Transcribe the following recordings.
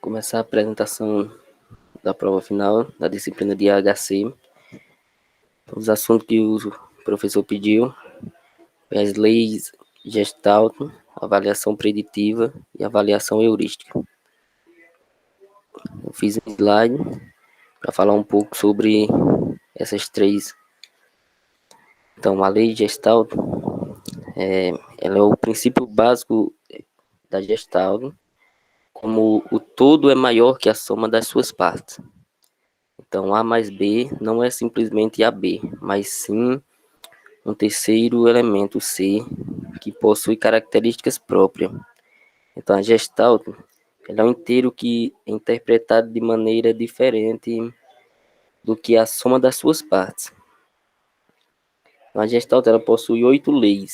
começar a apresentação da prova final da disciplina de AHC. Os assuntos que o professor pediu: as leis Gestalt, avaliação preditiva e avaliação heurística. Eu fiz um slide para falar um pouco sobre essas três. Então, a lei Gestalt, ela é o princípio básico da Gestalt, como o todo é maior que a soma das suas partes. Então, A mais B não é simplesmente AB, mas sim um terceiro elemento, C, que possui características próprias. Então, a Gestalt é um inteiro que é interpretado de maneira diferente do que a soma das suas partes. Então, a Gestalt ela possui 8 leis: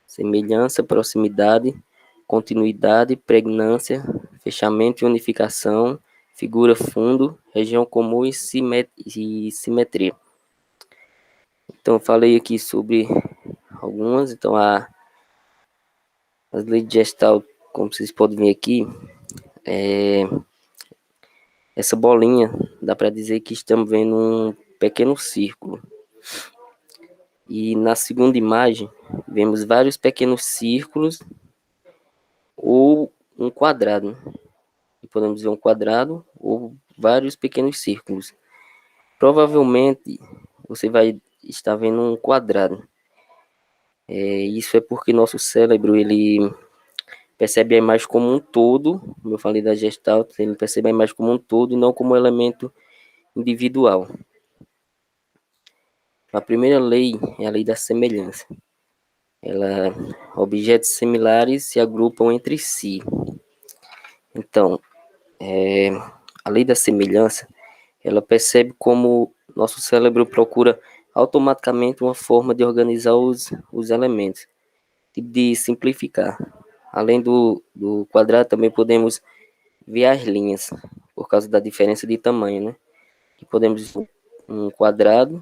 semelhança, proximidade, continuidade, pregnância, fechamento e unificação, figura fundo, região comum e simetria. Então, eu falei aqui sobre algumas. Então, as leis de Gestalt, como vocês podem ver aqui, essa bolinha, dá para dizer que estamos vendo um pequeno círculo. E na segunda imagem, vemos vários pequenos círculos ou um quadrado. E podemos ver um quadrado ou vários pequenos círculos. Provavelmente, você vai estar vendo um quadrado. Isso é porque nosso cérebro, ele percebe a imagem como um todo, como eu falei da Gestalt, ele percebe a imagem como um todo e não como elemento individual. A primeira lei é a lei da semelhança. Objetos similares se agrupam entre si. Então, a lei da semelhança, ela percebe como nosso cérebro procura automaticamente uma forma de organizar os elementos, de simplificar. Além do quadrado, também podemos ver as linhas, por causa da diferença de tamanho, né? Que podemos ver um quadrado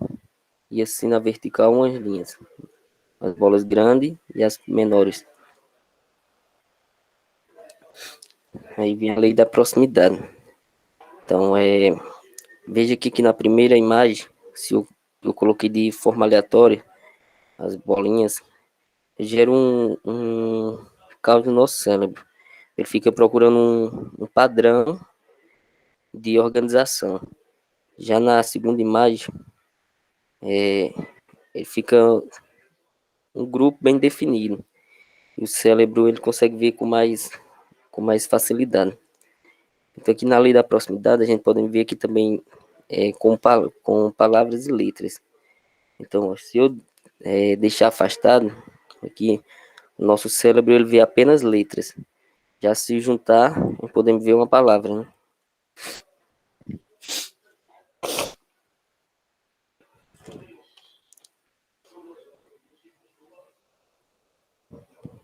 e assim na vertical umas linhas, as bolas grandes e as menores. Aí vem a lei da proximidade. Então, veja aqui que na primeira imagem, se eu coloquei de forma aleatória, as bolinhas, gera um caos no nosso cérebro. Ele fica procurando um padrão de organização. Já na segunda imagem, ele fica um grupo bem definido. E o cérebro ele consegue ver com mais facilidade. Então aqui na lei da proximidade a gente pode ver aqui também com palavras e letras. Então se eu deixar afastado aqui, o nosso cérebro ele vê apenas letras. Já se juntar, podemos ver uma palavra, né?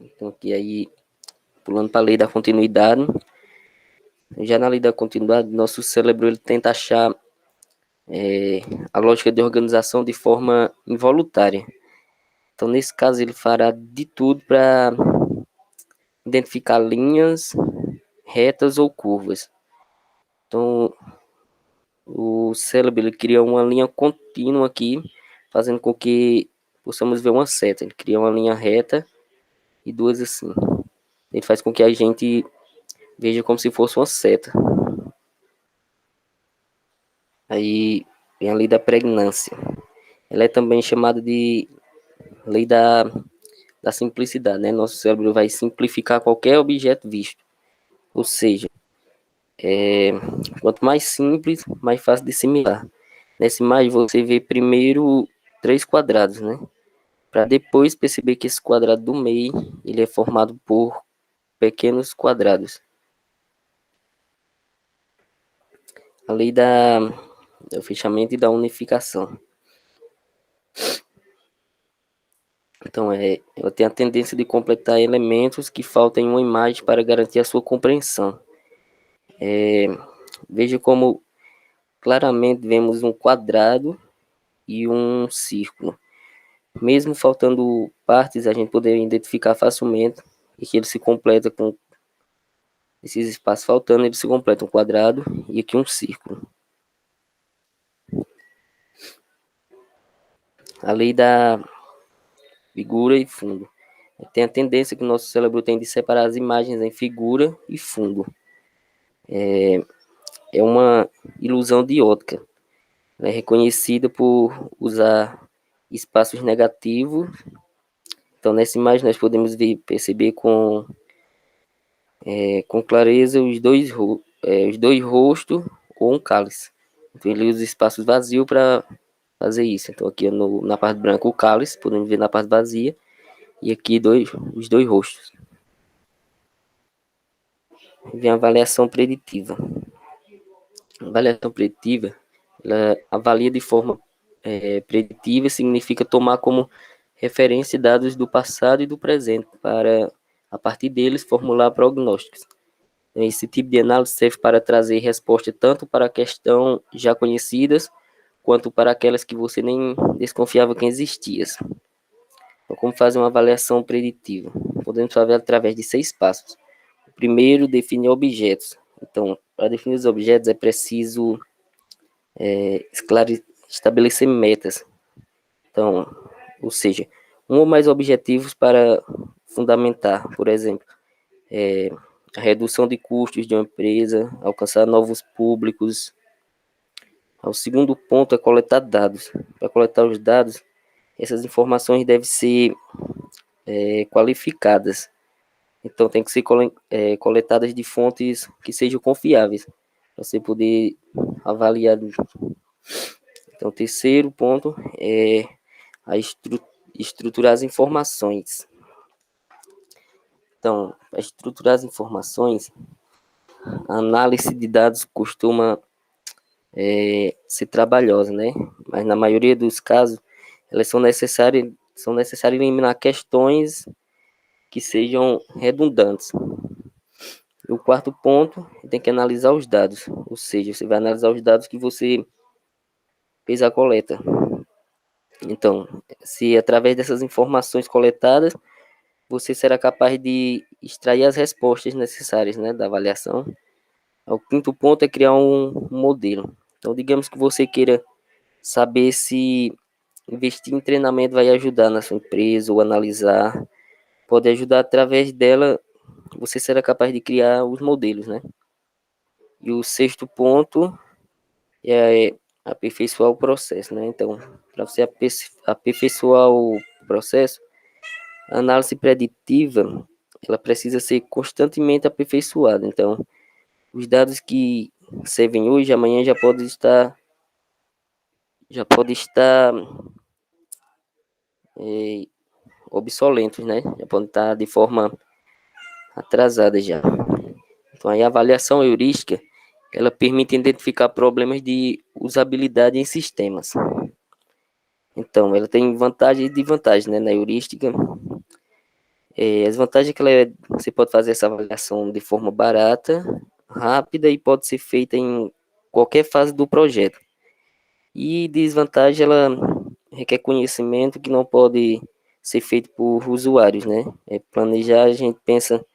Então aqui aí, pulando para a lei da continuidade, já na lei da continuidade, nosso cérebro ele tenta achar a lógica de organização de forma involuntária. Então, nesse caso, ele fará de tudo para identificar linhas retas ou curvas. Então, o cérebro ele cria uma linha contínua aqui, fazendo com que possamos ver uma seta. Ele cria uma linha reta e duas assim. Ele faz com que a gente veja como se fosse uma seta. Aí vem a lei da pregnância. Ela é também chamada de lei da simplicidade, né? Nosso cérebro vai simplificar qualquer objeto visto. Ou seja, quanto mais simples, mais fácil de assimilar. Nessa imagem você vê primeiro 3 quadrados, né? Para depois perceber que esse quadrado do meio ele é formado por pequenos quadrados. A lei do fechamento e da unificação. Então, ela tem a tendência de completar elementos que faltam em uma imagem para garantir a sua compreensão. Veja como claramente vemos um quadrado e um círculo. Mesmo faltando partes, a gente poderia identificar facilmente e que ele se completa com Esses espaços faltando, eles se completam um quadrado e aqui um círculo. A lei da figura e fundo. Tem a tendência que o nosso cérebro tem de separar as imagens em figura e fundo. É uma ilusão de ótica. Ela é reconhecida por usar espaços negativos. Então, nessa imagem, nós podemos perceber com clareza os dois rostos ou um cálice. Então, ele usa espaços vazios para fazer isso. Então, aqui na parte branca, o cálice, podemos ver na parte vazia. E aqui os dois rostos. Vem a avaliação preditiva. A avaliação preditiva, ela avalia de forma preditiva, significa tomar como referência dados do passado e do presente, para, a partir deles, formular prognósticos. Esse tipo de análise serve para trazer resposta tanto para questões já conhecidas, quanto para aquelas que você nem desconfiava que existiam. Então, como fazer uma avaliação preditiva? Podemos fazer através de 6 passos. O primeiro, definir objetos. Então, para definir os objetos é preciso estabelecer metas. Então, ou seja, um ou mais objetivos para fundamentar, por exemplo, a redução de custos de uma empresa, alcançar novos públicos. O segundo ponto é coletar dados. Para coletar os dados, essas informações devem ser qualificadas. Então, tem que ser coletadas de fontes que sejam confiáveis, para você poder avaliar. Então, o terceiro ponto é a estruturar as informações. Então, para estruturar as informações, a análise de dados costuma ser trabalhosa, né? Mas na maioria dos casos, elas são necessárias eliminar questões que sejam redundantes. E o quarto ponto, tem que analisar os dados, ou seja, você vai analisar os dados que você fez a coleta. Então, se através dessas informações coletadas, você será capaz de extrair as respostas necessárias, né, da avaliação. O quinto ponto é criar um modelo. Então, digamos que você queira saber se investir em treinamento vai ajudar na sua empresa ou analisar, pode ajudar através dela, você será capaz de criar os modelos, né? E o sexto ponto é aperfeiçoar o processo, né? Então, para você aperfeiçoar o processo, a análise preditiva, ela precisa ser constantemente aperfeiçoada. Então, os dados que servem hoje, amanhã já pode estar é, obsolentos, né? Já pode estar de forma atrasada já. Então, aí a avaliação heurística, ela permite identificar problemas de usabilidade em sistemas. Então, ela tem vantagens e desvantagens, né? Na heurística, as vantagens é que você pode fazer essa avaliação de forma barata, rápida e pode ser feita em qualquer fase do projeto. E desvantagem, ela requer conhecimento que não pode ser feito por usuários, né? Planejar, a gente pensa.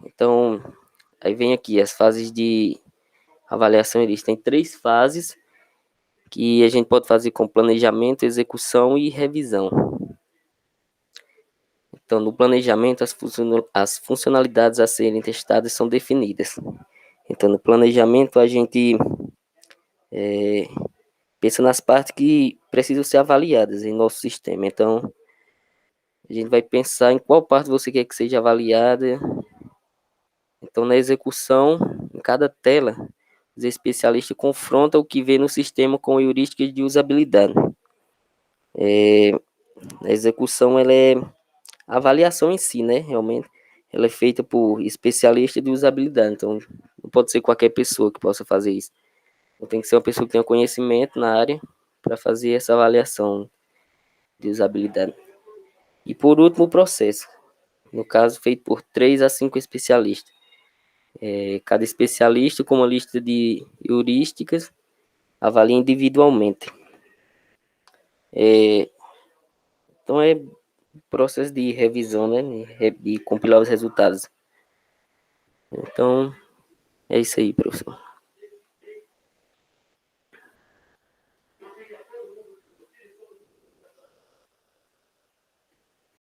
Então, aí vem aqui as fases de avaliação. Eles têm 3 fases que a gente pode fazer com planejamento, execução e revisão. Então, no planejamento, as funcionalidades a serem testadas são definidas. Então, no planejamento, a gente pensa nas partes que precisam ser avaliadas em nosso sistema. Então, a gente vai pensar em qual parte você quer que seja avaliada. Então, na execução, em cada tela, os especialistas confrontam o que vê no sistema com heurísticas de usabilidade. A execução, ela é a avaliação em si, né? Realmente, ela é feita por especialistas de usabilidade. Então, não pode ser qualquer pessoa que possa fazer isso. Então, tem que ser uma pessoa que tenha conhecimento na área para fazer essa avaliação de usabilidade. E por último, o processo. No caso, feito por 3 a 5 especialistas. Cada especialista, com uma lista de heurísticas, avalia individualmente. Então, é processo de revisão, né? De compilar os resultados. Então, é isso aí, professor.